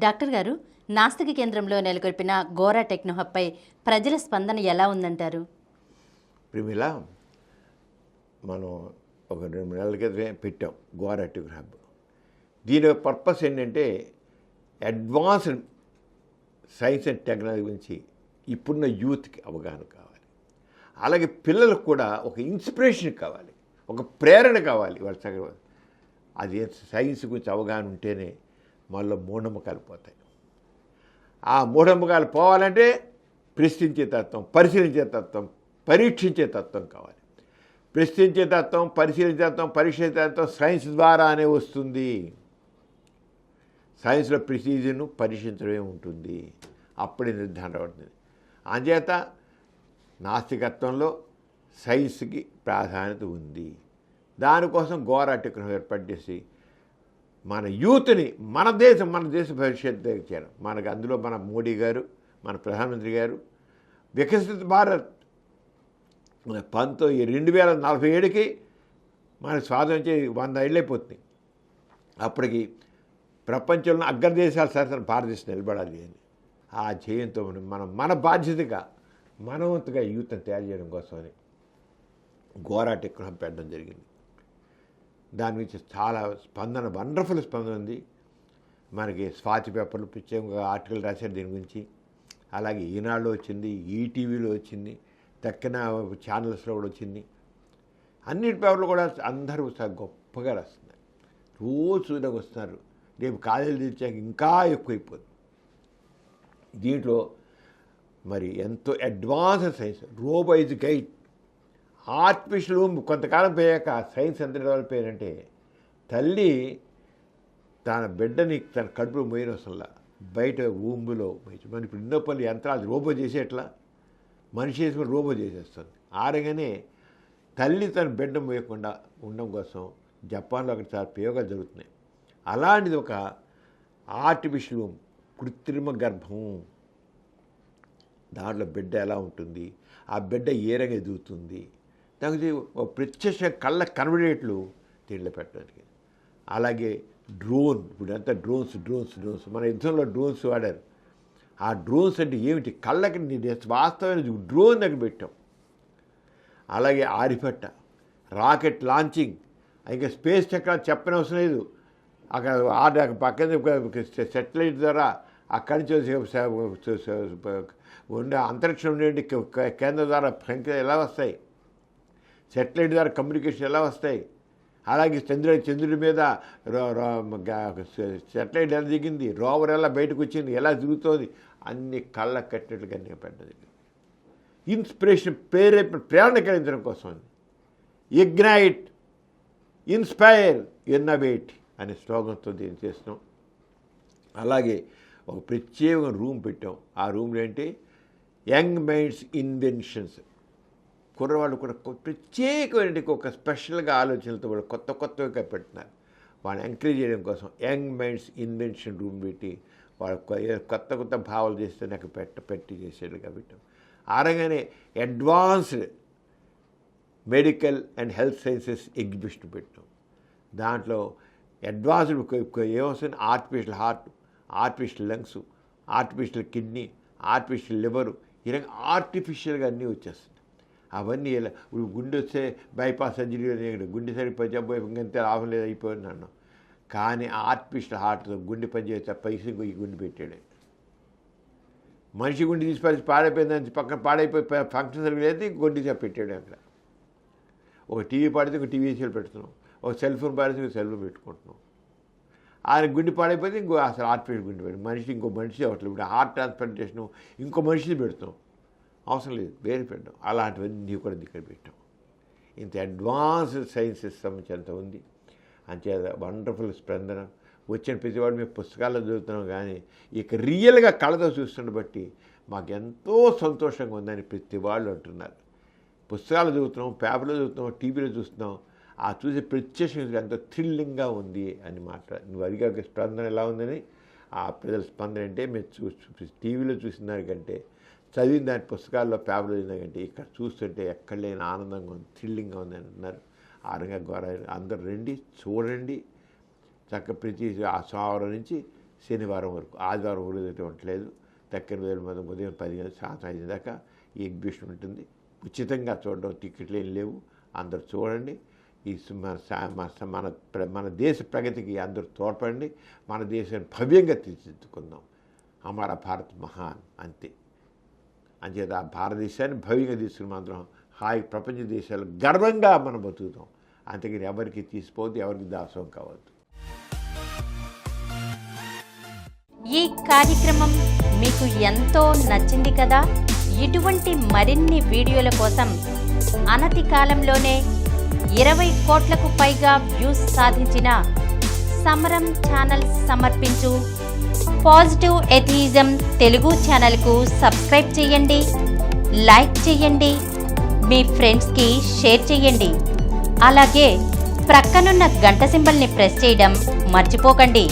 Doctor గారు, నాస్తిక కేంద్రంలో నెలకొల్పిన గోరా టెక్నో హబ్పై ప్రజల స్పందన ఎలా ఉందంటారు? ప్రిమిల మనం ఒక 2 నెలల క్రితమే పెట్టాం గోరా టెక్నో హబ్. దీని పర్పస్ ఏంటంటే అడ్వాన్స్డ్ సైన్స్ అండ్ టెక్నాలజీ గురించి ఇప్పుడున్న యూత్కి అవగాహన కావాలి. అలాగే పిల్లలకు కూడా ఒక ఇన్స్పిరేషన్ కావాలి, ఒక ప్రేరణ కావాలి. వాళ్ళ అది సైన్స్ గురించి అవగాహన ఉంటేనే మళ్ళీ మూఢనమ్మకాలు పోతాయి. ఆ మూఢనమ్మకాలు పోవాలంటే ప్రశ్నించే తత్వం, పరిశీలించే తత్వం, పరీక్షించే తత్వం కావాలి. ప్రశ్నించే తత్వం, పరిశీలించే తత్వం, పరీక్షించే తత్వం సైన్స్ ద్వారానే వస్తుంది. సైన్స్లో ప్రిసిజన్ పరీక్షించడమే ఉంటుంది, అప్పుడే నిర్ధారణ అవుతుంది. అంచేత నాస్తికత్వంలో సైన్స్కి ప్రాధాన్యత ఉంది. దానికోసం గోరా టెక్నో ఏర్పాటు చేసి మన యూత్ని మన దేశ భవిష్యత్తు ఇచ్చారు. మనకు అందులో మన మోడీ గారు, మన ప్రధానమంత్రి గారు వికసిత భారత్ 2047కి మన స్వాతంత్రం 100 ఏళ్ళు అయిపోతుంది. అప్పటికి ప్రపంచంలో అగ్రదేశాలు సరే భారతదేశం నిలబడాలి అని ఆ ధ్యేయంతో మన బాధ్యతగా మనవంతుగా యూత్ని తయారు చేయడం కోసమని గోరా టెక్నో హబ్ పెట్టడం జరిగింది. దాని నుంచి చాలా స్పందన, వండర్ఫుల్ స్పందన ఉంది. మనకి స్వాతి పేపర్లు ప్రత్యేకంగా ఆర్టికల్ రాశారు దీని గురించి. అలాగే ఈనాడులో వచ్చింది, ఈటీవీలో వచ్చింది, తక్కిన ఛానల్స్లో కూడా వచ్చింది. అన్నిటి పేపర్లు కూడా అందరూ గొప్పగా రాస్తున్నారు. రోజు చూడడానికి వస్తున్నారు. రేపు కాలేజీలు తెచ్చాక ఇంకా ఎక్కువైపోతుంది. దీంట్లో మరి ఎంతో అడ్వాన్స్డ్ సైన్స్, రోబోయిజ్ గైడ్, ఆర్టిఫిషియల్ ఊమ్ కొంతకాలం పోయాక సైన్స్ ఎంత డెవలప్ అయ్యారంటే తల్లి తన బిడ్డని తన కడుపులో మోయనవసరంలా బయట ఊంబులో మన ఇప్పుడు ఎన్నో పనులు యంత్రాలు రోబో చేసేట్లా మనిషి చేసుకుని రోబో చేసేస్తుంది. ఆరగానే తల్లి తన బిడ్డ మోయకుండా ఉండడం కోసం జపాన్లో అక్కడ చాలా ప్రయోగాలు జరుగుతున్నాయి. అలాంటిది ఒక ఆర్టిఫిషియల్ ఊమ్, కృత్రిమ గర్భం. దాంట్లో బిడ్డ ఎలా ఉంటుంది, ఆ బిడ్డ ఏ రంగా ఎదుగుతుంది, దానికి ప్రత్యక్ష కళ్ళ కనబడేట్లు దీంట్లో పెట్టడానికి. అలాగే డ్రోన్, ఇప్పుడు అంతా డ్రోన్స్ మన యుద్ధంలో డ్రోన్స్ వాడారు. ఆ డ్రోన్స్ అంటే ఏమిటి, కళ్ళకి వాస్తవమైన డ్రోన్ దగ్గర పెట్టాం. అలాగే ఆరిపట్ట, రాకెట్ లాంచింగ్, ఇంకా స్పేస్ టెక్నాలజీ చెప్పనవసరం లేదు. అక్కడ పక్కన సెటిలైట్ ద్వారా అక్కడి నుంచి ఉండే అంతరిక్షం నుండి కేంద్రం ద్వారా సంఖ్య ఎలా వస్తాయి, సెటిలైట్ ద్వారా కమ్యూనికేషన్ ఎలా వస్తాయి, అలాగే చంద్రుడి మీద సెటిలైట్ ఎలా దిగింది, రోవర్ ఎలా బయటకు వచ్చింది, ఎలా తిరుగుతోంది, అన్ని కళ్ళ కట్టినట్లుగా అన్నీ పెట్టదు. ఇన్స్పిరేషన్, ప్రేరణ కలిగించడం కోసం ఇగ్నైట్, ఇన్స్పైర్, ఇన్నోవేట్ అనే స్లోగన్తో దీన్ని చేస్తున్నాం. అలాగే ఒక ప్రత్యేకమైన రూమ్ పెట్టాం. ఆ రూమ్లో ఏంటి, యంగ్ మైండ్స్ ఇన్వెన్షన్స్. కుర్రవాళ్ళు కూడా ప్రత్యేకమైన ఒక స్పెషల్గా ఆలోచనలతో కూడా కొత్తగా పెడుతున్నారు. వాళ్ళని ఎంకరేజ్ చేయడం కోసం యంగ్ మైండ్స్ ఇన్వెన్షన్ రూమ్ పెట్టి వాళ్ళు కొత్త భావాలు చేస్తే నాకు పెట్టి చేసేట్టుగా పెట్టాం. ఆరగానే advanced medical and health sciences exhibition పెట్టాం. దాంట్లో అడ్వాన్స్డ్ ఏమొస్తుంది, artificial heart, artificial lungs, artificial kidney, artificial liver, ఈ రకంగా ఆర్టిఫిషియల్గా అన్నీ వచ్చేస్తుంది. అవన్నీ ఇలా గుండె వస్తే బైపాస్ సర్జరీ, గుండె సరిపోయి ఇంకంతే లాభం లేదు అయిపోయింది అన్నాం. కానీ ఆర్టిఫిషియల్ హార్ట్తో గుండె పనిచేస్తే పైసలు ఈ గుండె పెట్టాడు. మనిషి గుండె తీసి పాడైపోయిందని పక్కన పాడైపోయి ఫంక్షన్ సరిగ్గా లేదు, గుండె పెట్టాడు. అక్కడ ఒక టీవీ పాడితే ఒక టీవీ సీలు పెడుతున్నాం, ఒక సెల్ ఫోన్ పాడితే ఒక సెల్ ఫోన్ పెట్టుకుంటున్నాం. ఆయన గుండె పాడైపోతే ఇంకో అసలు ఆర్టిఫిషియల్ గుండె పెట్టి మనిషి ఇంకో మనిషి అవ్వట్లేదు. ఇప్పుడు హార్ట్ ట్రాన్స్ప్లాంటేషన్ ఇంకో మనిషిని పెడుతున్నాం, అవసరం లేదు, వేరే పెట్టాం. అలాంటివన్నీ కూడా ఇక్కడ పెట్టాం. ఇంత అడ్వాన్స్డ్ సైన్సెస్ సంబంధించినంత ఉంది. అంచేత వండర్ఫుల్ స్పందన వచ్చిన ప్రతివాడు మేము పుస్తకాల్లో చదువుతున్నాం, కానీ ఇక రియల్గా కళతో చూస్తున్న బట్టి మాకు ఎంతో సంతోషంగా ఉందని ప్రతి వాళ్ళు అంటున్నారు. పుస్తకాలు చదువుతున్నాం, పేపర్లో చదువుతున్నాం, టీవీలో చూస్తున్నాం, ఆ చూసే ప్రత్యక్షంగా ఎంతో థ్రిల్లింగ్గా ఉంది అని నువ్వు అడిగా స్పందన ఎలా ఉందని. ఆ ప్రజల స్పందన అంటే మీరు టీవీలో చూసిన దానికంటే, చదివిన దాని పుస్తకాల్లో పేపర్లో చదివిన కంటే ఇక్కడ చూస్తుంటే ఎక్కడ లేని ఆనందంగా ఉంది, థ్రిల్లింగ్గా ఉంది అని అంటున్నారు. ఆ రంగా గోరా అందరూ రండి, చూడండి. ప్రతి ఆ సోమవారం నుంచి శనివారం వరకు, ఆదివారం వరకు ఉండలేదు. దగ్గర వేల మంది ఉదయం 10 గంటల సాయంత్రం 5 దాకా ఈ ఎగ్జిబిషన్ ఉంటుంది. ఉచితంగా చూడడం, టికెట్లు ఏం లేవు. అందరూ చూడండి. ఈ మన దేశ ప్రగతికి అందరూ తోడ్పడండి. మన దేశాన్ని భవ్యంగా తీర్చిదిద్దుకుందాం. హమారా భారత్ మహాన్, అంతే. అంచేత ఆ భారతదేశాన్ని భవ్యంగా తీసుకుని అందరం హాయి ప్రపంచ దేశాలు గర్వంగా మనం బతుకుతాం. అంతేగాని ఎవరికి తీసిపోవద్దు, ఎవరికి దాసం కావద్దు. ఈ కార్యక్రమం మీకు ఎంతో నచ్చింది కదా. ఇటువంటి మరిన్ని వీడియోల కోసం అనతి కాలంలోనే 20 కోట్లకు పైగా వ్యూస్ సాధించిన సమరం ఛానల్ సమర్పించు పాజిటివ్ ఎథియిజం తెలుగు ఛానల్కు సబ్స్క్రైబ్ చేయండి, లైక్ చేయండి, మీ ఫ్రెండ్స్కి షేర్ చేయండి. అలాగే ప్రక్కనున్న గంట సింబల్ని ప్రెస్ చేయడం మర్చిపోకండి.